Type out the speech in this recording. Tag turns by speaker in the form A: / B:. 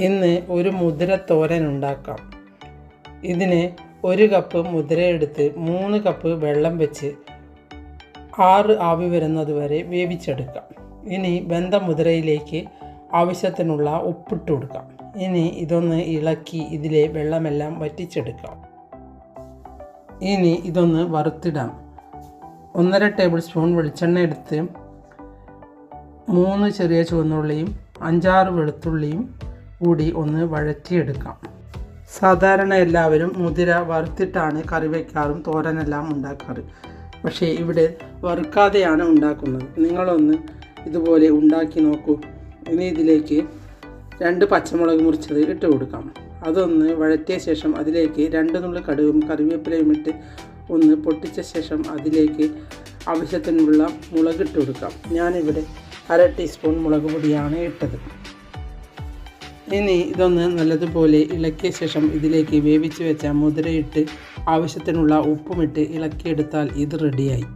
A: ഇന്ന് ഒരു മുതിര തോരൻ ഉണ്ടാക്കാം. ഇതിന് 1 കപ്പ് മുതിരയെടുത്ത് 3 കപ്പ് വെള്ളം വെച്ച് 6 ആവി വരുന്നത് വരെ വേവിച്ചെടുക്കാം. ഇനി വെന്ത മുതിരയിലേക്ക് ആവശ്യത്തിനുള്ള ഉപ്പിട്ട് കൊടുക്കാം. ഇനി ഇതൊന്ന് ഇളക്കി ഇതിലെ വെള്ളമെല്ലാം വറ്റിച്ചെടുക്കാം. ഇനി ഇതൊന്ന് വറുത്തിടാം. 1.5 ടേബിൾ സ്പൂൺ വെളിച്ചെണ്ണ എടുത്ത് 3 ചെറിയ ചുവന്നുള്ളിയും 5-6 വെളുത്തുള്ളിയും കൂടി ഒന്ന് വഴറ്റിയെടുക്കാം. സാധാരണ എല്ലാവരും മുതിര വറുത്തിട്ടാണ് കറി വയ്ക്കാറും തോരനെല്ലാം ഉണ്ടാക്കാറ്. പക്ഷേ ഇവിടെ വറുക്കാതെയാണ് ഉണ്ടാക്കുന്നത്. നിങ്ങളൊന്ന് ഇതുപോലെ ഉണ്ടാക്കി നോക്കൂ. ഇനി ഇതിലേക്ക് 2 പച്ചമുളക് മുറിച്ചത് ഇട്ട് കൊടുക്കാം. അതൊന്ന് വഴറ്റിയ ശേഷം അതിലേക്ക് 2 നുള്ളി കടുകും കറിവേപ്പിലയും ഇട്ട് ഒന്ന് പൊട്ടിച്ച ശേഷം അതിലേക്ക് ആവശ്യത്തിനുള്ള മുളക് ഇട്ട് കൊടുക്കാം. ഞാനിവിടെ 1/2 ടീസ്പൂൺ മുളക് പൊടിയാണ് ഇട്ടത്. ഇനി ഇതൊന്ന് നല്ലതുപോലെ ഇളക്കിയ ശേഷം ഇതിലേക്ക് വേവിച്ച് വെച്ച മുതിരയിട്ട് ആവശ്യത്തിനുള്ള ഉപ്പുമിട്ട് ഇളക്കിയെടുത്താൽ ഇത് റെഡിയായി.